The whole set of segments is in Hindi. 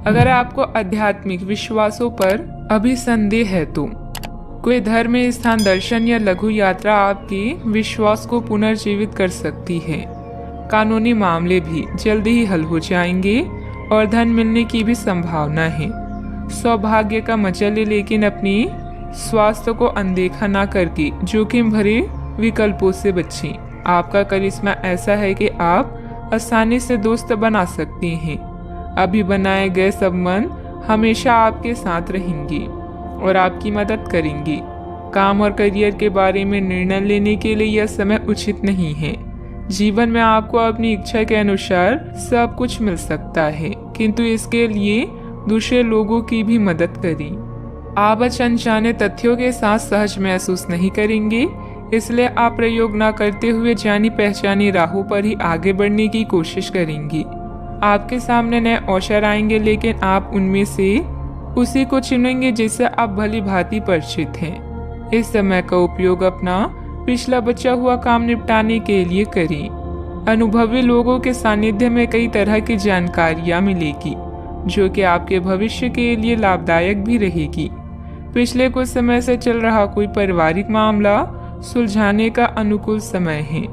अगर आपको आध्यात्मिक विश्वासों पर अभी संदेह है तो कोई धर्म स्थान दर्शन या लघु यात्रा आपके विश्वास को पुनर्जीवित कर सकती है। कानूनी मामले भी जल्दी ही हल हो जाएंगे और धन मिलने की भी संभावना है। सौभाग्य का मजा ले, लेकिन अपनी स्वास्थ्य को अनदेखा ना करके जोखिम भरे विकल्पों से बचें। आपका करिश्मा ऐसा है कि आप आसानी से दोस्त बना सकते हैं। अभी बनाए गए संबंध हमेशा आपके साथ रहेंगे और आपकी मदद करेंगे। काम और करियर के बारे में निर्णय लेने के लिए यह समय उचित नहीं है। जीवन में आपको अपनी इच्छा के अनुसार सब कुछ मिल सकता है, किंतु इसके लिए दूसरे लोगों की भी मदद करें। आप अनजाने तथ्यों के साथ सहज महसूस नहीं करेंगे, इसलिए आप प्रयोग न करते हुए जानी पहचानी राहों पर ही आगे बढ़ने की कोशिश करेंगे। आपके सामने नए अवसर आएंगे, लेकिन आप उनमें से उसी को चुनेंगे जिससे आप भली भांति परिचित हैं। इस समय का उपयोग अपना पिछला बचा हुआ काम निपटाने के लिए करें। अनुभवी लोगों के सानिध्य में कई तरह की जानकारियां मिलेगी, जो कि आपके भविष्य के लिए लाभदायक भी रहेगी। पिछले कुछ समय से चल रहा कोई पारिवारिक मामला सुलझाने का अनुकूल समय है।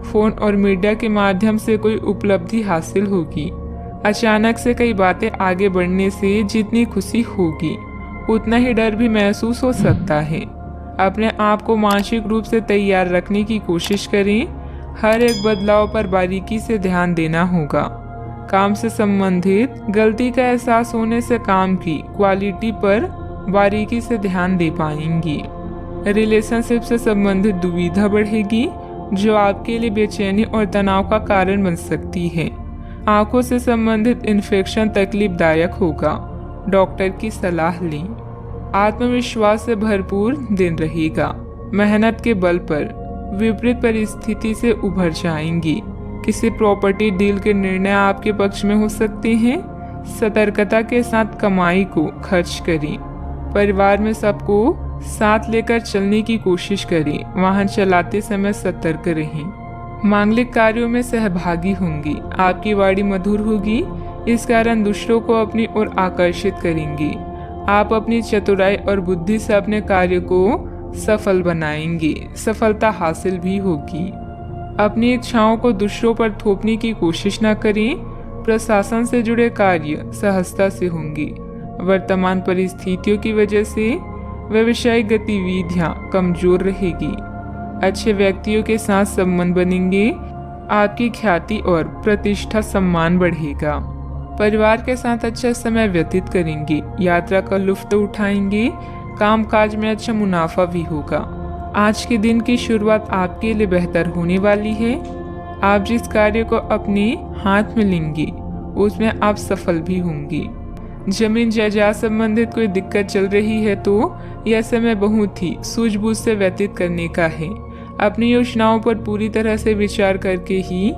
फोन और मीडिया के माध्यम से कोई उपलब्धि हासिल होगी। अचानक से कई बातें आगे बढ़ने से जितनी खुशी होगी, उतना ही डर भी महसूस हो सकता है। अपने आप को मानसिक रूप से तैयार रखने की कोशिश करें। हर एक बदलाव पर बारीकी से ध्यान देना होगा। काम से संबंधित गलती का एहसास होने से काम की क्वालिटी पर बारीकी से ध्यान दे पाएंगी। रिलेशनशिप से संबंधित दुविधा बढ़ेगी, जो आपके लिए बेचैनी और तनाव का कारण बन सकती है। आंखों से संबंधित इन्फेक्शन तकलीफदायक होगा। डॉक्टर की सलाह लें। आत्मविश्वास से भरपूर दिन रहेगा। मेहनत के बल पर विपरीत परिस्थिति से उभर जाएंगी। किसी प्रॉपर्टी डील के निर्णय आपके पक्ष में हो सकते हैं। सतर्कता के साथ कमाई को खर्च करें। परिवार में सबको साथ लेकर चलने की कोशिश करें। वाहन चलाते समय सतर्क रहें। मांगलिक कार्यों में सहभागी होंगी। आपकी वाणी मधुर होगी, इस कारण दूसरों को अपनी ओर आकर्षित करेंगे। आप अपनी चतुराई और बुद्धि से अपने कार्य को सफल बनाएंगे। सफलता हासिल भी होगी। अपनी इच्छाओं को दूसरों पर थोपने की कोशिश न करें। प्रशासन से जुड़े कार्य सहजता से होंगे। वर्तमान परिस्थितियों की वजह से व्यवसायिक गतिविधियां कमजोर रहेगी। अच्छे व्यक्तियों के साथ संबंध बनेंगे। आपकी ख्याति और प्रतिष्ठा सम्मान बढ़ेगा। परिवार के साथ अच्छा समय व्यतीत करेंगे। यात्रा का लुत्फ उठाएंगे। कामकाज में अच्छा मुनाफा भी होगा। आज के दिन की शुरुआत आपके लिए बेहतर होने वाली है। आप जिस कार्य को अपने हाथ में लेंगे, उसमें आप सफल भी होंगे। जमीन जायदाद संबंधित कोई दिक्कत चल रही है तो यह समय बहुत ही सूझबूझ से व्यतीत करने का है। अपनी योजनाओं पर पूरी तरह से विचार करके ही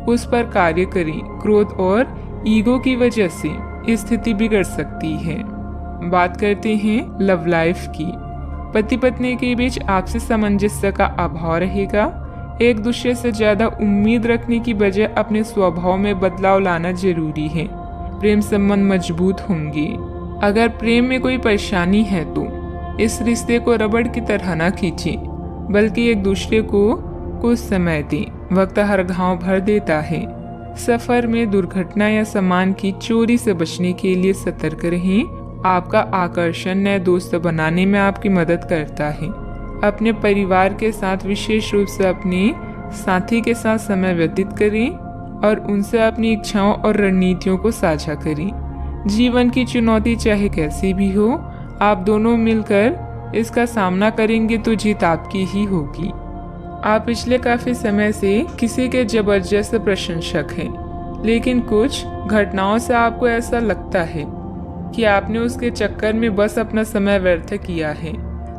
उस पर कार्य करें। क्रोध और ईगो की वजह से स्थिति बिगड़ सकती है। बात करते हैं लव लाइफ की। पति पत्नी के बीच आपसी सामंजस्य का अभाव रहेगा। एक दूसरे से ज्यादा उम्मीद रखने की बजाय अपने स्वभाव में बदलाव लाना जरूरी है। प्रेम संबंध मजबूत होंगे। अगर प्रेम में कोई परेशानी है तो इस रिश्ते को रबड़ की तरह न खींचें, बल्कि एक दूसरे को कुछ समय दें। वक्त हर घाव भर देता है। सफर में दुर्घटना या सामान की चोरी से बचने के लिए सतर्क रहें। आपका आकर्षण नए दोस्त बनाने में आपकी मदद करता है। अपने परिवार के साथ विशेष रूप से अपने साथी के साथ समय व्यतीत करें और उनसे अपनी इच्छाओं और रणनीतियों को साझा करें। जीवन की चुनौती चाहे कैसी भी हो, आप दोनों मिलकर इसका सामना करेंगे तो जीत आपकी ही होगी। आप पिछले काफी समय से किसी के जबरदस्त प्रशंसक हैं, लेकिन कुछ घटनाओं से आपको ऐसा लगता है कि आपने उसके चक्कर में बस अपना समय व्यर्थ किया है।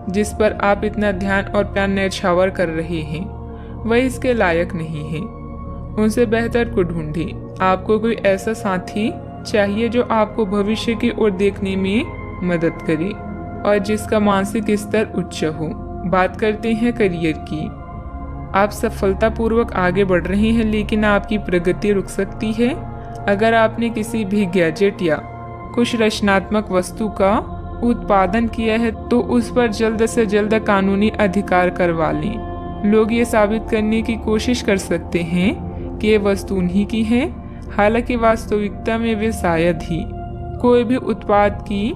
जिस पर आप इतना ध्यान और प्यार न्यौछावर कर रहे हैं, वह इसके लायक नहीं है। उनसे बेहतर को ढूंढें। आपको कोई ऐसा साथी चाहिए जो आपको भविष्य की ओर देखने में मदद करे और जिसका मानसिक स्तर उच्च हो। बात करते हैं करियर की। आप सफलतापूर्वक आगे बढ़ रहे हैं, लेकिन आपकी प्रगति रुक सकती है। अगर आपने किसी भी गैजेट या कुछ रचनात्मक वस्तु का उत्पादन किया है तो उस पर जल्द से जल्द कानूनी अधिकार करवा लें। लोग ये साबित करने की कोशिश कर सकते हैं कि ये वस्तु उन्हीं की है, हालांकि वास्तविकता में वे शायद ही कोई भी उत्पाद की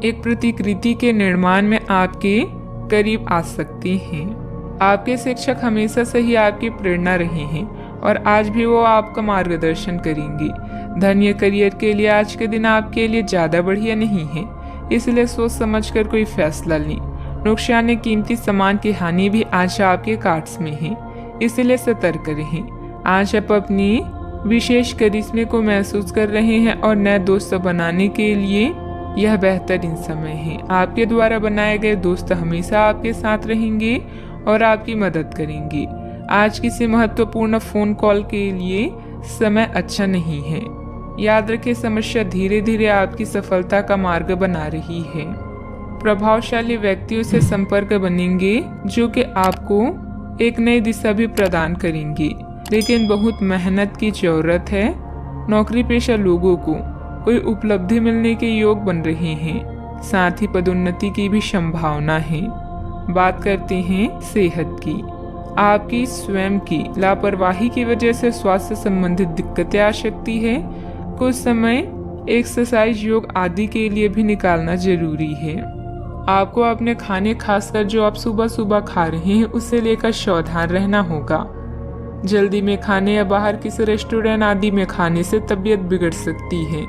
एक प्रतिकृति के निर्माण में आपके करीब आ सकते हैं। आपके शिक्षक हमेशा से ही आपकी प्रेरणा रहे हैं और आज भी वो आपका मार्गदर्शन करेंगे। धन या करियर के लिए आज के दिन आपके लिए ज़्यादा बढ़िया नहीं है, इसलिए सोच समझकर कोई फैसला लें। नुकसान या कीमती सामान की हानि भी आज आपके कार्ड्स में है, इसलिए सतर्क रहें। आज आप अपनी विशेष करिश्मे को महसूस कर रहे हैं और नए दोस्त बनाने के लिए यह बेहतरीन समय है। आपके द्वारा बनाए गए दोस्त हमेशा आपके साथ रहेंगे और आपकी मदद करेंगे। आज किसी महत्वपूर्ण फोन कॉल के लिए समय अच्छा नहीं है। याद रखें, समस्या धीरे धीरे आपकी सफलता का मार्ग बना रही है। प्रभावशाली व्यक्तियों से संपर्क बनेंगे जो कि आपको एक नई दिशा भी प्रदान करेंगे, लेकिन बहुत मेहनत की जरूरत है। नौकरी पेशा लोगों को कोई उपलब्धि मिलने के योग बन रहे हैं, साथ ही पदोन्नति की भी संभावना है। बात करते हैं सेहत की। आपकी स्वयं की लापरवाही की वजह से स्वास्थ्य संबंधित दिक्कतें आ सकती है। कुछ समय एक्सरसाइज, योग आदि के लिए भी निकालना जरूरी है। आपको अपने खाने, खासकर जो आप सुबह सुबह खा रहे हैं, उससे लेकर सावधान रहना होगा। जल्दी में खाने या बाहर किसी रेस्टोरेंट आदि में खाने से तबीयत बिगड़ सकती है,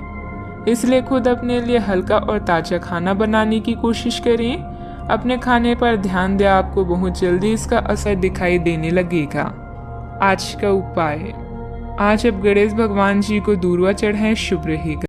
इसलिए खुद अपने लिए हल्का और ताज़ा खाना बनाने की कोशिश करें। अपने खाने पर ध्यान दें, आपको बहुत जल्दी इसका असर दिखाई देने लगेगा। आज का उपाय, आज आप गणेश भगवान जी को दूर्वा चढ़ाएं, शुभ रहेगा।